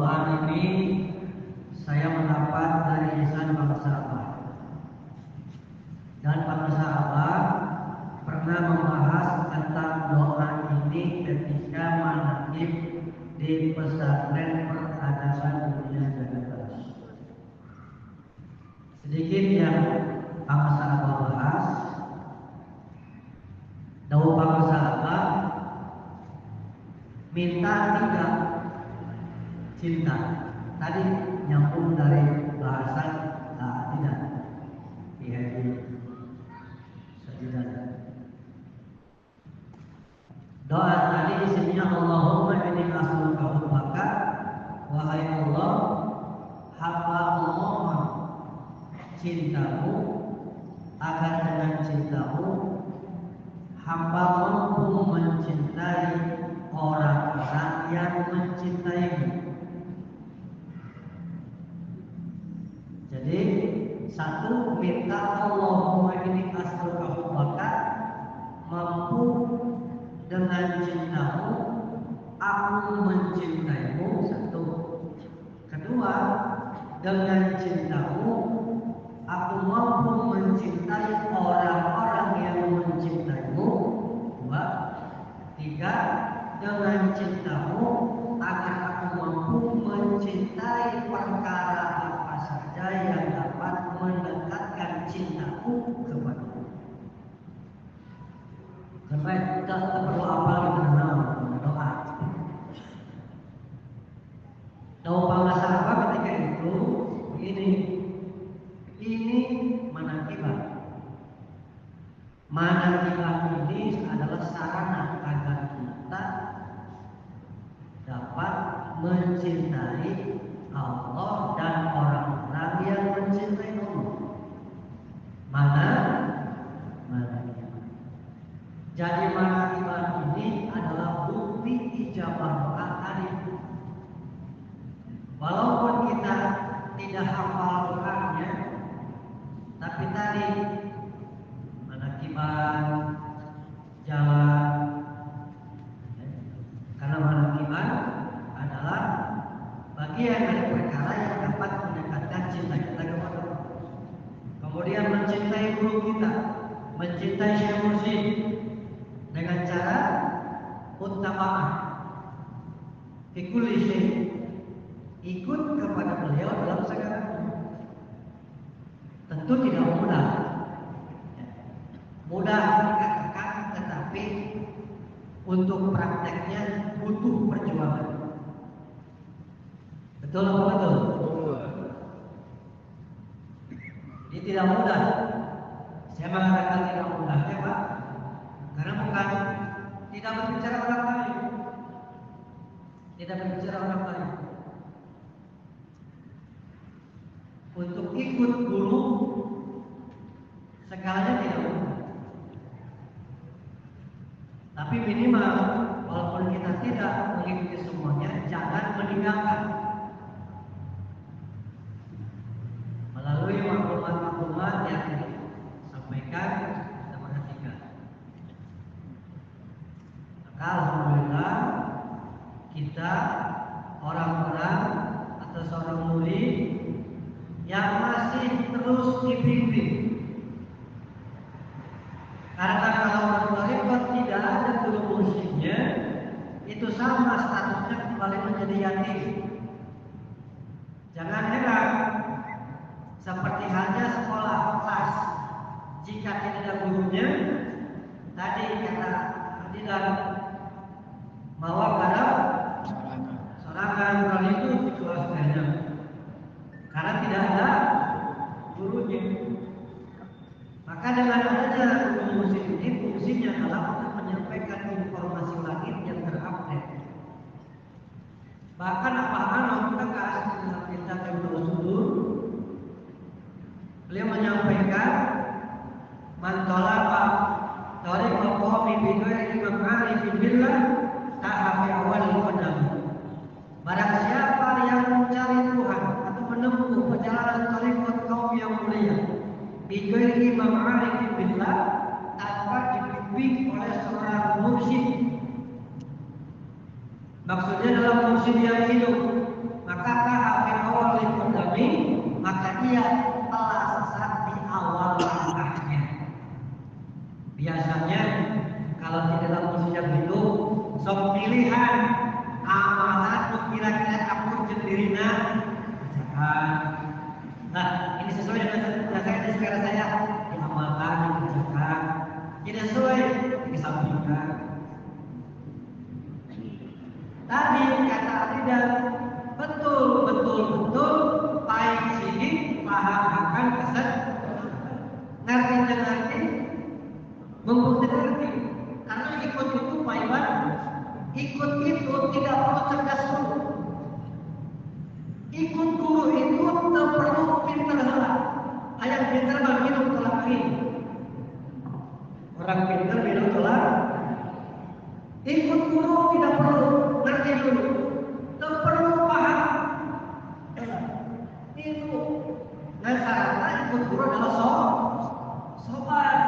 doa ini saya mendapat dari lisan bangsa Abah. Dan bangsa Abah pernah membahas tentang doa ini ketika manaqib di pesantren peradaban dunia Jakarta. Sedikit yang bangsa Abah bahas. Daun bangsa Abah minta tidak cinta. Tadi nyambung dari bahasa tidak. Doa tadi isinya Allahumma inni as'aluka hubbaka, wahai Allah, hamba Allah cintamu, agar dengan cintamu hamba mampu mencintai orang-orang yang mencintaimu. Jadi satu, minta Allahumma inni as'aluka hubbaka, mampu dengan cintamu aku mencintaimu. Satu. Kedua, dengan cintamu aku mampu mencintai orang-orang yang mencintaimu. Dua. Tiga, dengan cintamu agar aku mampu mencintai perkara apa saja yang dapat mendekatkan cintaku kepadamu. Karena kita perlu apa kita doa. Doa bangsa apa ketika itu ini manaqibah. Manaqibah ini adalah sarana agar kita dapat mencintai Allah dan orang-orang yang mencintai Allah. Jadi manaqibah ini adalah bukti ijabah doa tadi. Walaupun kita tidak hafal doanya, tapi tadi manaqibah jalan. Karena manaqibah adalah bagian dari perkara yang dapat mendekatkan cinta kita kepada Allah. Kemudian mencintai guru kita, mencintai Syekh Mursyid dengan cara uttama'ah fi kulli syai', ikut kepada beliau dalam segala. Tentu tidak mudah. Mudah dikatakan, tetapi untuk prakteknya butuh perjuangan. Betul apa betul? Ini tidak mudah. Saya mengatakan tidak mudah, ya Pak. Karena bukan tidak berbicara orang lain, tidak berbicara orang lain. Untuk ikut guru segalanya tidak mudah. Tapi minimal walaupun kita tidak mengikuti semuanya, jangan meninggalkan. Melalui maklumat-maklumat yang disampaikan, kita perhatikan. Maka alhamdulillah kita orang-orang atau seorang murid yang masih terus dibimbing. Karena kalau bertarikat tidak ada guru mursyidnya, itu sama statusnya kembali menjadi yatim. Jangan heran, seperti halnya sekolah kelas, jika tidak ada gurunya, tadi kata Adilan bahwa pada sorangan kali itu kelas banyak, karena tidak ada gurunya. Maka dengan adanya guru musik ini, fungsinya adalah untuk menyampaikan informasi langit yang terupdate. Bahkan Abah tegas dalam kitab Ibnu Sudur, beliau menyampaikan mantola dari qawmi bi ghairi ma'rifin billah ta'afi awal qadam. Barang siapa yang mencari Tuhan atau menempuh perjalanan tarekat kaum yang mulia bi ghairi ma'rifin billah, tanpa dibimbing oleh seorang mursyid. Maksudnya dalam mursyid yang hidup, maka dirina kerjakan. Nah, ini sesuai dengan selera saya, diamalkan, dikerjakan. Tidak sesuai, disampaikan. Tadi kata tidak betul baik sini paham akan kesan ngerti mengerti karena ikut itu Pak, ikut itu tidak perlu cerdas dulu. Ikut guru itu tak perlu pintar lah. Ayam pintar minum telak ini. Orang pintar minum telak. Ikut guru tidak perlu ngerti dulu. Tak perlu paham. Itu. Dan syaratnya ikut guru adalah sobat.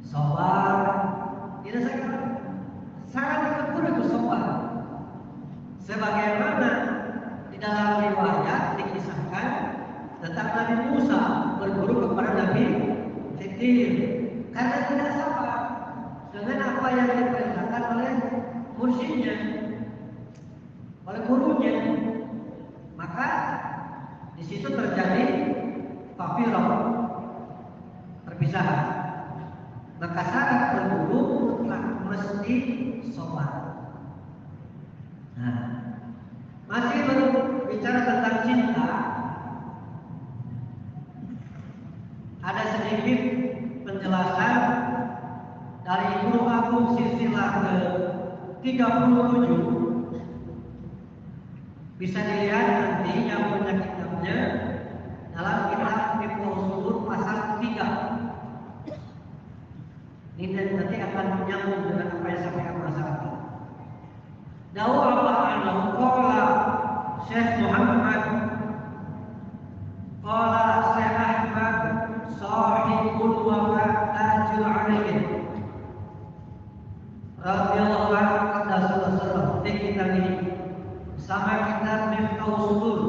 Sobat. Tidak sangat ikut guru itu sobat. Sebagaimana di dalam riwayat dikisahkan tentang Nabi Musa berguru kepada Nabi Khidir karena tidak sabar dengan apa yang diperintahkan oleh mursyidnya, oleh gurunya. Maka di situ terjadi tafirah, perpisahan. Maka syarat berguru mutlak mesti sobat. Nah, masih berbicara tentang cinta, ada sedikit penjelasan dari Guru Agung silsilah ke-37. Bisa dilihat nanti yang punya kitabnya dalam kitab Miftahul Subur pasal 3. Ini nanti akan menyambung dengan apa yang saya sampaikan saat ini. Dawu Allah qala Syekh Muhammad qala Syekh Ahmad sahibul wafa tajul alaih radhiyallahu anhu qaddasallahu di kitab ini sama kitab Miftahul Subur.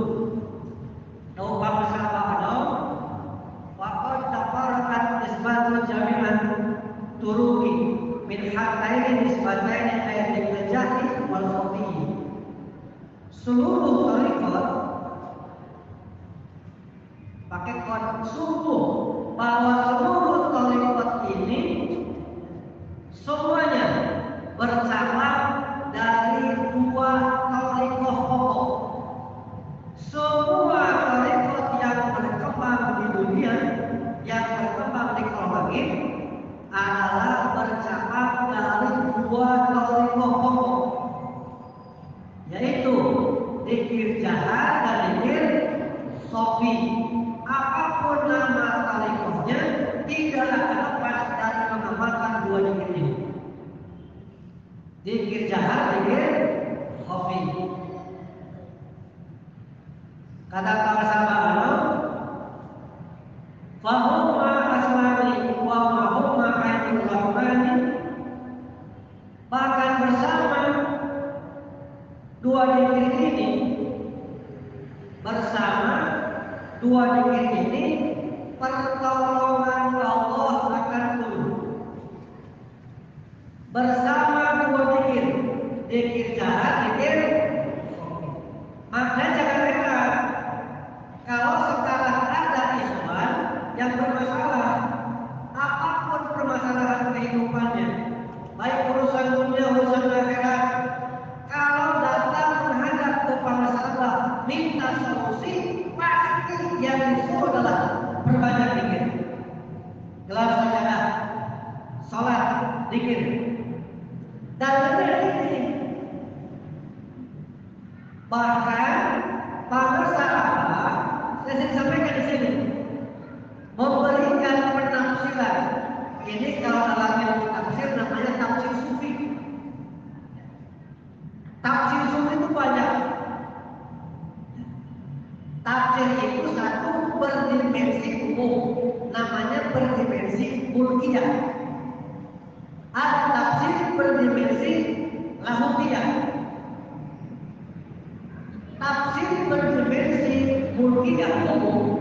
Dawu bangsa ba'da waqad tafarraqat isbatul jami'an turuqi min hataini nisbataini ayat al-jahli wal khafi. Seluruh tariqat pakai kod sungguh bahwa seluruh tariqat ini semuanya bercabang dari dua tariqah pokok. Semua tariqat yang berkembang di dunia, yang berkembang di kolongin adalah bercabang dari dua tariqah pokok, yaitu zikir jahar dan zikir sofi. Apapun nama tariqahnya tidak akan lepas dari mengamalkan dua zikir ini. Zikir jahar, zikir sofi. Kata para sahabat, fahumma asmani wa mahumma ainul rahmani. Bahkan bersama dua zikir ini, pertolongan Allah akan turun. Bersama dua zikir jahar, zikir sofi. Maka jangan heran kalau sekarang ada ikhwan yang bermasalah, apapun permasalahan kehidupannya, baik urusan dunia, urusan akhirat, kalau datang menghadap kepada sahabat minta solusi, pasti yang disuruh adalah berbanyak zikir. Gelar sajadah, sholat, zikir. Dan benar ini. Bahkan para sahabat, saya sampaikan di sini, memberikan penafsiran. Ini kalau dalam ilmu tafsir namanya tafsir sufi. Tafsir sufi itu banyak. Tafsir itu satu berdimensi umum, namanya berdimensi mulkiyah. Ada tafsir berdimensi lahutiyah. Tafsir berdimensi mulkiyah umum,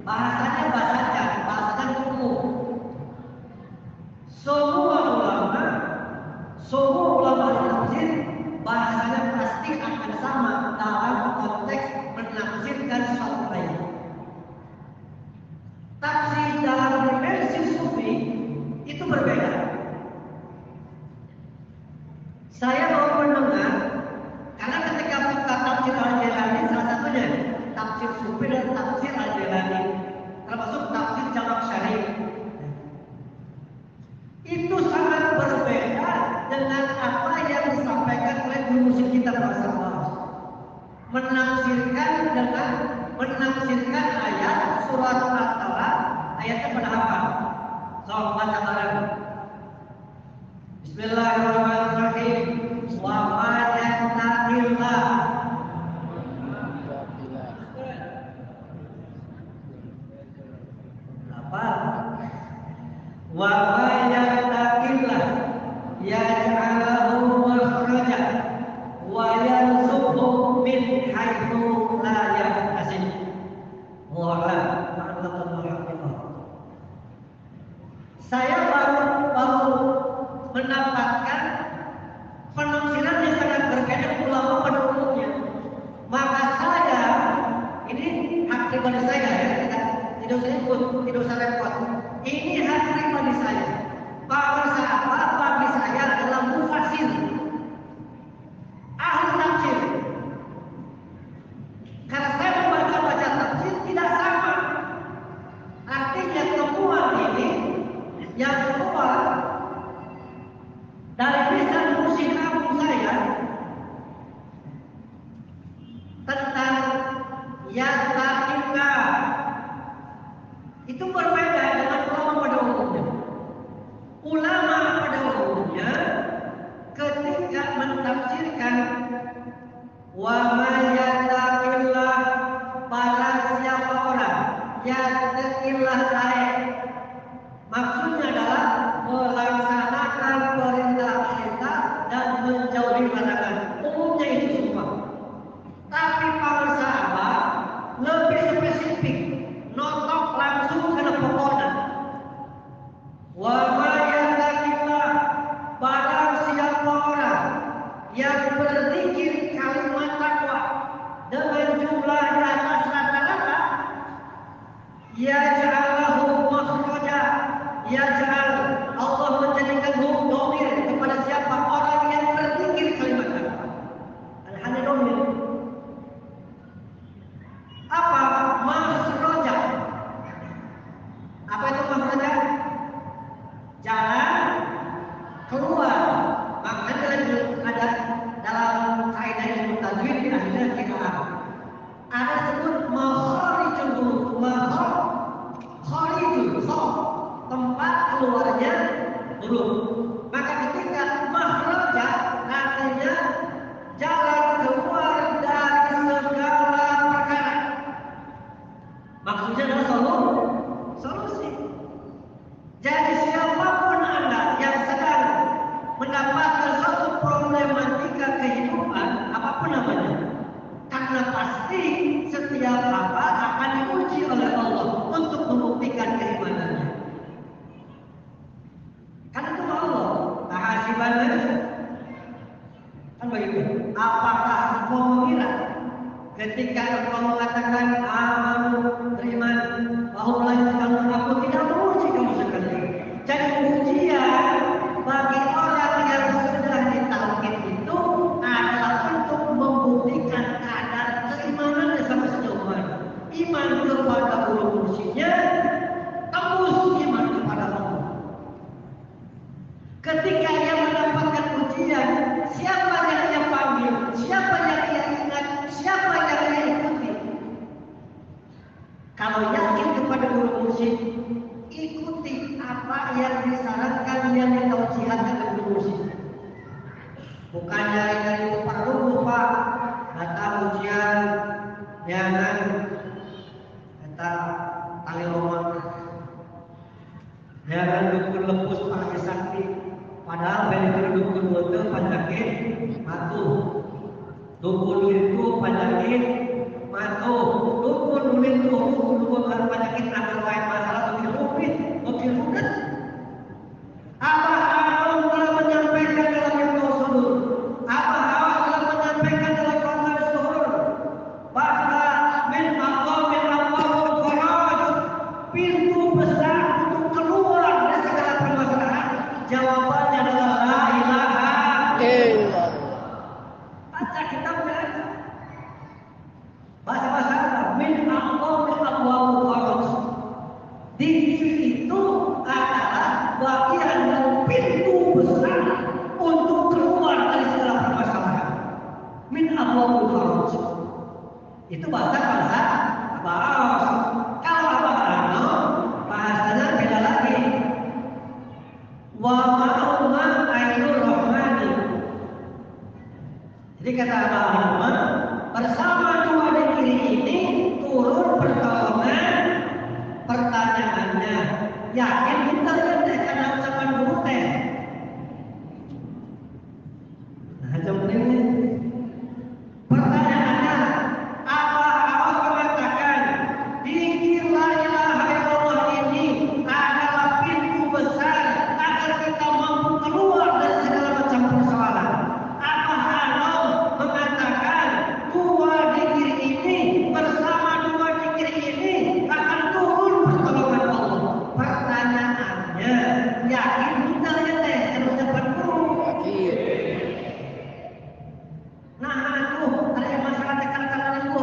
bahasanya bahasanya umum. Semua ulama tafsir bahasanya pasti menafsirkan dengan menafsirkan ayat surat Al-Talaq ayatnya pada apa? So, baca bareng. Bismillahirrahmanirrahim. Wa ma yattaqillah. Apa? Wa ma yattaqillah yaj'al lahu makhraja wa yarzuqhu min haitsu la yahtasib. Saya baru mendapatkan penafsiran yang sangat berbeda ulama pada umumnya. Maka saya, ini hak pribadi saya ya, tidak usah ikut, tidak usah repot. Ini hak pribadi saya. Bahwa sahabat bagi saya adalah mufassir, ahli tafsir. Karena saya membaca tafsir tidak sama. Artinya temuan ini yang keluar dari lisan musyrik agung saya tentang yattaqillah itu berbeda dengan ulama pada umumnya. Ulama pada umumnya ketika mentafsirkan wa ma yattaqillah, barang siapa orang yattaqillah ayat, maksudnya adalah melaksanakan perintah-perintah dan menjauhi larangan. Umumnya itu semua. Tapi para sahabat lebih spesifik, notok langsung ke pokoknya. Wa ma yattaqillah, barang siapa orang yang berzikir kalimat takwa dengan jumlah di atas rata-rata, yaj'alahu makhraja, yaj'al, Allah menjadikan domir kepada siapa orang yang berzikir kalimat takwa. Hanya domir. Apa makhraja? Apa itu makhraja? Jalan keluar. Makanya ada dalam kaidah ilmu tajwid di akhirnya qiraah. Ada sebut makharijul huruf, makharijul tempat keluarnya huruf. Maka ketika makhraja artinya jalan keluar dari segala perkara. Maksudnya adalah solusi. Jadi siapapun Anda yang sedang mendapatkan suatu problematika kehidupan, apapun namanya, karena pasti setiap apa akan diuji oleh Allah untuk membuktikan keimanannya. Kan itu Allah. Tahasibannya kan begitu. Apakah engkau mengira ketika engkau mengatakan amanu, beriman, bahwa aku tidak menguji kamu sekali. Jadi ujian bagi orang yang sudah ditauhid itu adalah untuk membuktikan kadar keimanannya sampai sejauh mana. Iman kepada guru mursyidnya, tembus iman kepada Allah. Ketika ia mendapatkan ujian, siapa yang ia panggil, siapa yang ia ingat, siapa yang ia ikuti. Kalau yakin kepada guru mursyid, ikuti apa yang disarankan, yang ditausiahkan oleh guru mursyid. Bukan dari lupa kata ujian, jangan kata tali roman, jangan dukun lepus pakai sakti. Padahal benar dukun bodoh penyakit matuh, dukun itu penyakit matuh, dukun itu bukan penyakit agar lain masalah mungkin bukan. Apa Allah telah menyampaikan dalam Al-Quran Sudur? Apa Allah telah menyampaikan dalam Al-Quran Sudur? Bahwa min Allahul Faraj, pintu besar untuk keluar dari segala permasalahan. Jawabannya adalah la ilaha illallah. Baca kitabnya. Bahasa Arab min Allahul Faraj. Dikir itu adalah bagian dari pintu besar untuk keluar dari segala permasalahan. Min Allahul Faraj. Itu bahasa Abbas. Kalau Abah Ano bahasanya beda lagi. Wa ma'uma ainur rahmani. Jadi kata Abah Ano, bersama dua negeri ini turun pertolongan. Pertanyaannya, yakin kita ya karena ucapan guru teh? Nah, jawab ini. Pertanyaannya, apa Allah mengatakan zikir la ilaha illallah ini adalah pintu besar agar kita mampu keluar dari segala macam persoalan? Apa Allah mengatakan dua zikir ini bersama dua zikir ini akan turun pertolongan Allah? Pertanyaannya, yakin betul ya teh kalau ucapan guru? Nah, aduh, ada yang masyarakat katakan itu,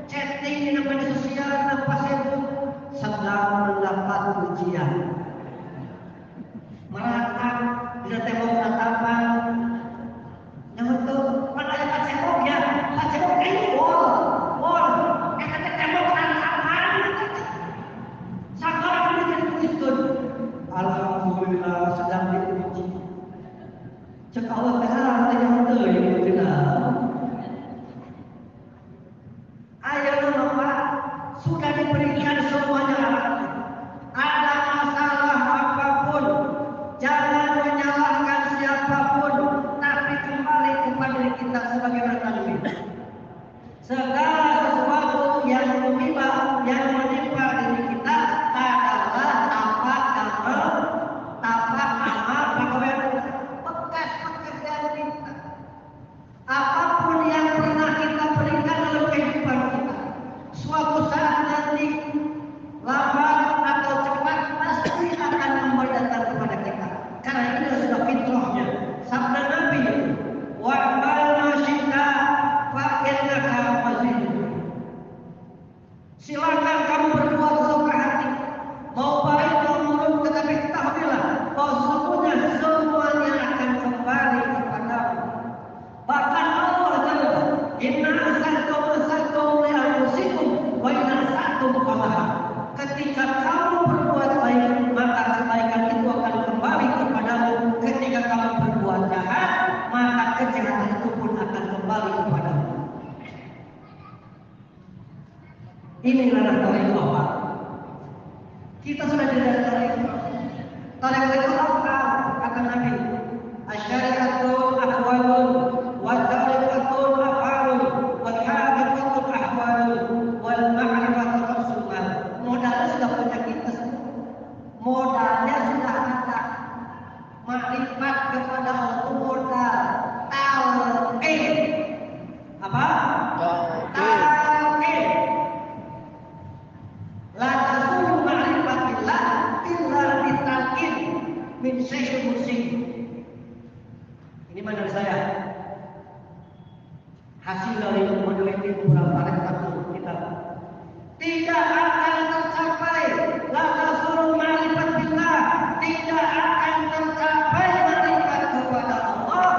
chatting di media sosial, di Facebook, sedang mendapat ujian. Meratap, tidak tembok tatapan. Yang itu, pada yang Pak Cebok ya, Pak Cebok ini wall, kata tembok tatapan. Sekarang ini jadi tulis. Alhamdulillah sedang diuji. Cek Allah taala tanya betul ini benar. Ayo Bapak, sudah diberikan semuanya. Ada masalah apapun, jangan menyalahkan siapapun, tapi kembali kepada diri kita sebagai bertanggung. Segala sesuatu yang menimpa diri kita adalah tapak amal pegawai bekas pekerjaan kita. Apapun yang pernah kita berikan dalam kehidupan kita, suatu saat nanti lambat atau cepat pasti akan kembali datang kepada kita. Karena ini sudah fitrahnya. Sabda Nabi, wa'mal masyita fa'innaka mazid. Silakan kamu berbuat sesuka hati, mau baik mau buruk, tetapi ketahuilah bahwa sesungguhnya semuanya akan kembali kepadamu. Bahkan Allah berkata, inna asaltum li anfusikum wa inna asaltum falaha. Ketika kamu berbuat baik, maka kebaikan itu akan kembali kepadamu. Ketika kamu berbuat jahat, maka kejahatan itu pun akan kembali kepadamu. Inilah tarik Allah. Kita sudah tidak tarik. Tarik itu apa? Kata Nabi, asyari'atul ahwalun wa tariqatul af'alun wa haqiqatul ahwalun wal ma'rifatul rasulullah. Modalnya sudah punya kita semua. Modalnya sudah ada. Makrifat kepada Allah modal. Tauhid. Apa? Tauhid. La tasulu ma'rifatillah illa bitalqin min syekh musik. Ini menurut saya hasil dari meneliti beberapa satu kitab. Tidak akan tercapai la tasulu ma'rifatillah, tidak akan tercapai ma'rifat kepada Allah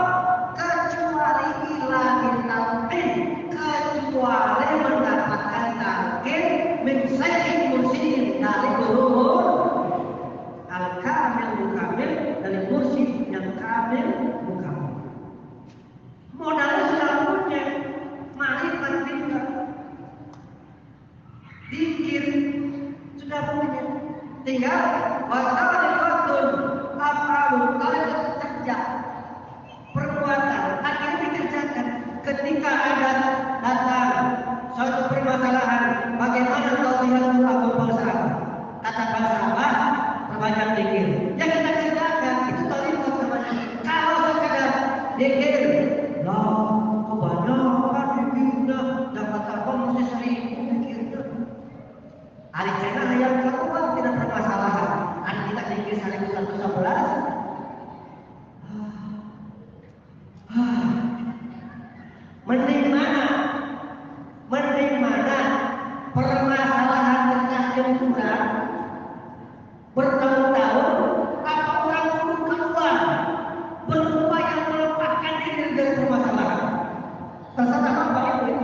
kecuali ilahi tauhid, kecuali mendapatkan tauhid min syekh musik dari guru al-kamil mukamil, dari mursyid yang kamil mukamil. Modalnya sudah punya, makrifat kita, zikir sudah punya, tinggal wasariqatul af'alun, kalau kerja perbuatan akan dikerjakan. Ketika ada datang suatu permasalahan, bagaimana tauhidul bangsa? Kata bangsa perbanyak zikir. Yang kita kerjakan itu tauhid namanya. Kalau sekadar zikir, kebanyakan zikirnya dapat apa mesti sering zikir. Hari kena yang kedua tidak bermasalah. Ada kita zikir 1111. Mending mana permasalahan tentang jemuran bertahun-tahun apa orang pun keluar berupaya melepaskan diri dari permasalahan. Terserah apa itu.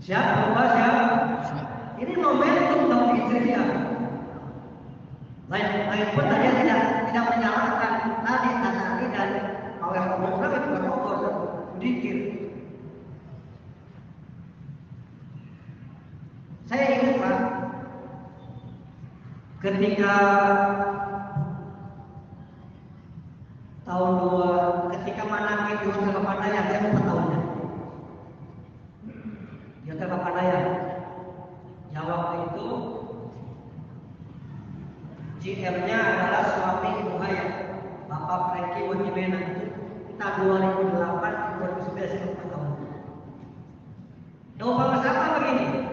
Siap, Bapak, siap. Ini momentum tahun Hijriah. Lain pun saya tidak menyalahkan tadi dan oleh program itu berokor dikir. Saya ingat Pak, ketika ketika Manaki di Hotel Papandayan, saya lupa tahunnya. Di Hotel Papandayan, yang waktu itu GM-nya adalah suami Ibu Haya, Bapak Franky Wajibena, itu tahun 2008 2011 tahun. Jawaban apa begini?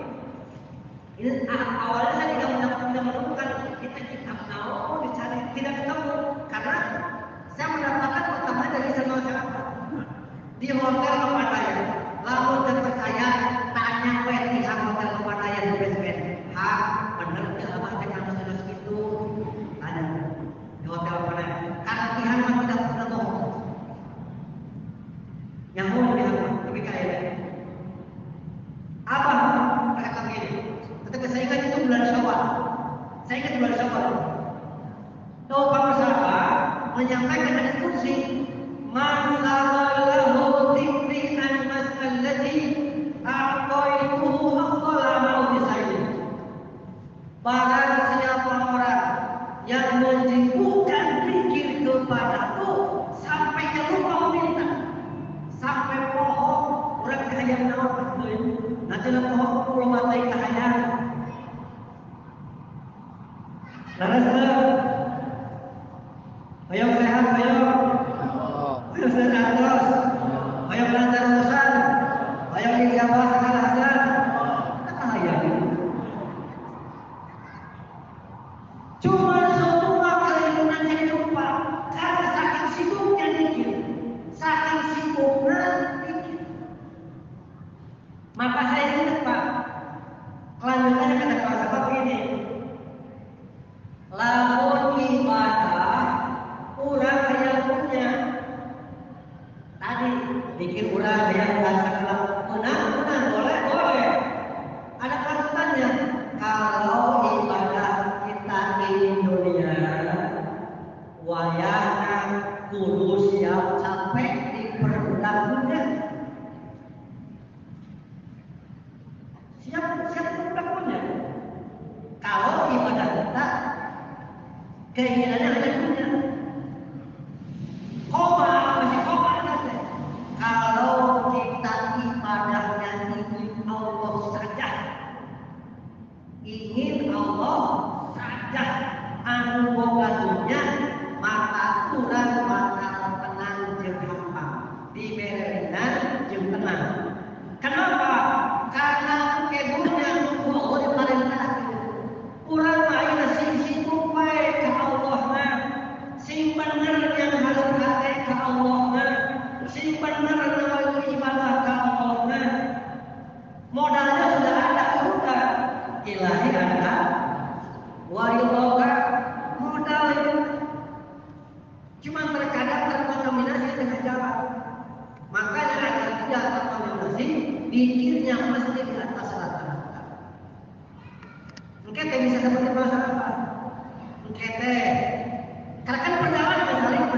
Ini awalnya saya tidak menemukan kita mau dicari tidak ketemu karena saya mendapatkan pertama dari masyarakat di Hotel Papandayan. Lalu terpercaya tanya pihak Hotel Papandayan di basement. Benar nggak apa dengan masalah itu? Tanya di Hotel Papandayan. Karena pihak tidak pernah bohong. Yang mau pihak lebih kaya. Apa mereka begini? Tetapi saya ingat itu bulan Syawal. Saya ingat bulan Syawal. Tahu Pak Masyarakat menyampaikan instruksi man lahu dzikri an mas'alati aqaituhu afdala ma'udi sayyid. Barang siapa orang yang menyibukkan zikir kepadaku sampai ke lupa meminta, sampai pohon orang kaya nawar nanti nak pohon pulau matai kaya. Ayo sehat, ayo sehat terus, ayo belajar urusan, ayo dijawab segala hal. Kaya cuma semua keinginan yang lupa karena saking sibuknya dikit, saking sibuknya dikit. Maka saya ingat Pak, kelanjutannya kata Pak Sahabat begini, lamun ibadah urang yang punya tadi bikin urang yang sakala menang boleh ada kaitannya. Kalau ibadah kita ini dunia wayana kudu siap sampai di perbudakan siap perbudakannya. Kalau ibadah kita keinginannya hanya dunia masih koma saja. Kalau kita ibadahnya ingin Allah saja, ingin Allah saja, anu boga dunia, maka kurang maka tenang jeung gampang, diberenan jeung tenang. Kenapa? Karena kedunya Allah diperintah. Kurang main sibuk baik ke Allah na, sing bener yang harus hati ke Allah na, sing bener yang ibadah ke Allah na. Modalnya sudah ada, sudah ilahi ada, waridoka modal itu. Cuma terkadang terkontaminasi dengan jalan. Makanya agar tidak terkontaminasi, pikirnya mesti di atas rata-rata. Kita bisa seperti masyarakat. Kita karena kan perjalanan saling,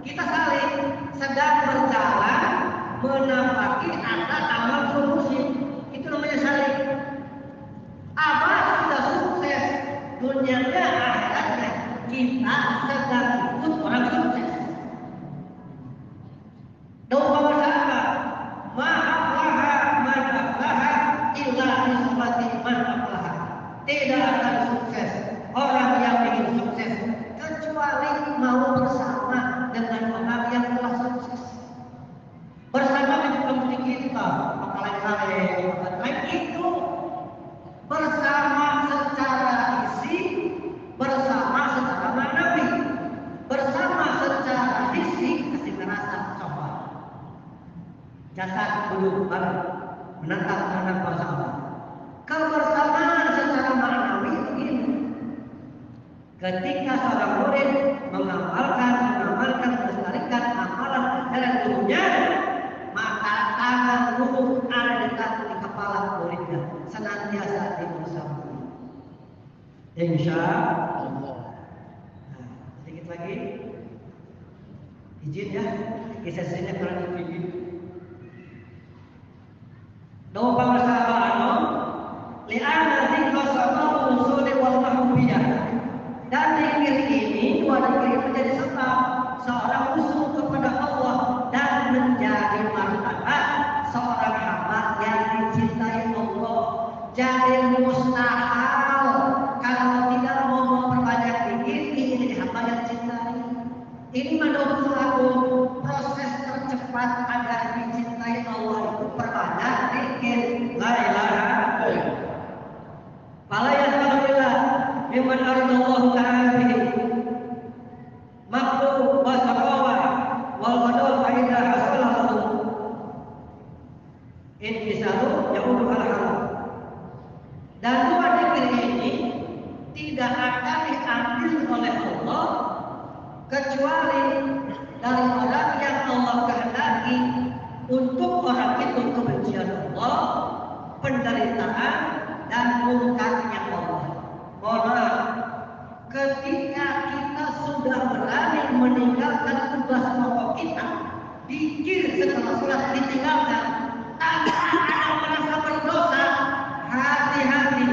kita saling sedang berjalan menampaki ada amal solusi. Itu namanya saling. Abah sudah sukses dunianya akhiratnya, kita sedang ikut orang sukses. Doa bersama, ma'aflaha ma'aflaha illa nisbati ma'aflaha. Tidak akan sukses orang yang ingin sukses kecuali mau bersama dengan orang yang telah sukses. Bersama dengan kita, apalagi lain itu bersama secara isi, bersama secara manawi, bersama secara fisik kasih merasa coba. Jasad dulu baru menatap anak bersama. Kebersamaan secara manawi begini. Ketika seorang murid mengamalkan, melestarikan amalan ajaran gurunya, maka tangan guru ada di kepala murid. Insya Allah. Nah, sedikit lagi. Izin ya, kisah-kisahnya kurang izin. Doa pengasaan li'anna dzikra sababu nuzuli wal mahbubiyah. Dan zikir ini, dua zikir menjadi sebab seorang usul kepada Allah dan menjadi martabat seorang hamba yang dicintai Allah. Jadi mustahil kalau tidak mau memperbanyak zikir ini hamba yang cintai. Ini menurut aku proses tercepat agar dicintai Allah itu perbanyak zikir la ilaha illallah. Fala yas'alullah mimman aradallahu ta'ala bihi maqtu wa taqwa wal qadar aida hasalahu in bisalu yaudu al haram. Dan dua zikir ini tidak akan diambil oleh Allah kecuali dari orang yang Allah kehendaki untuk orang itu kebencian Allah, penderitaan dan murkanya Allah. Mohon maaf, ketika kita sudah berani meninggalkan tugas pokok kita, zikir setelah sholat ditinggalkan, tanpa ada merasa berdosa, hati-hati.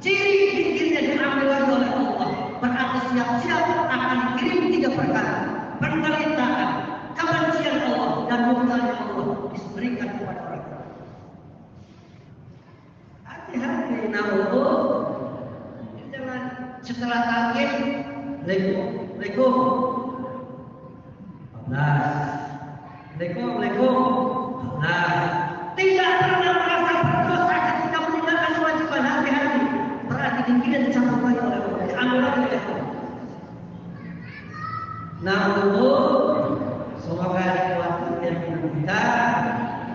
Ciri zikirnya diambil oleh Allah, berarti siap-siap akan dikirim 3 perkara: penderitaan, kebencian Allah, dan murkanya Allah diberikan kepada orang. Hati-hati, namun jangan setelah takbir Assalamualaikum nah, tidak pernah merasa berdosa ketika meninggalkan kewajiban. Hati-hati, berarti dikira dicampur oleh Allah, diambil oleh Allah. Namun semoga waktu yang kita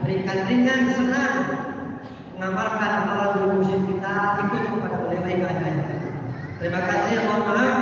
berikan ringan senang mengamalkan amalan muslim kita ikut kepada beliau. Terima kasih, mohon maaf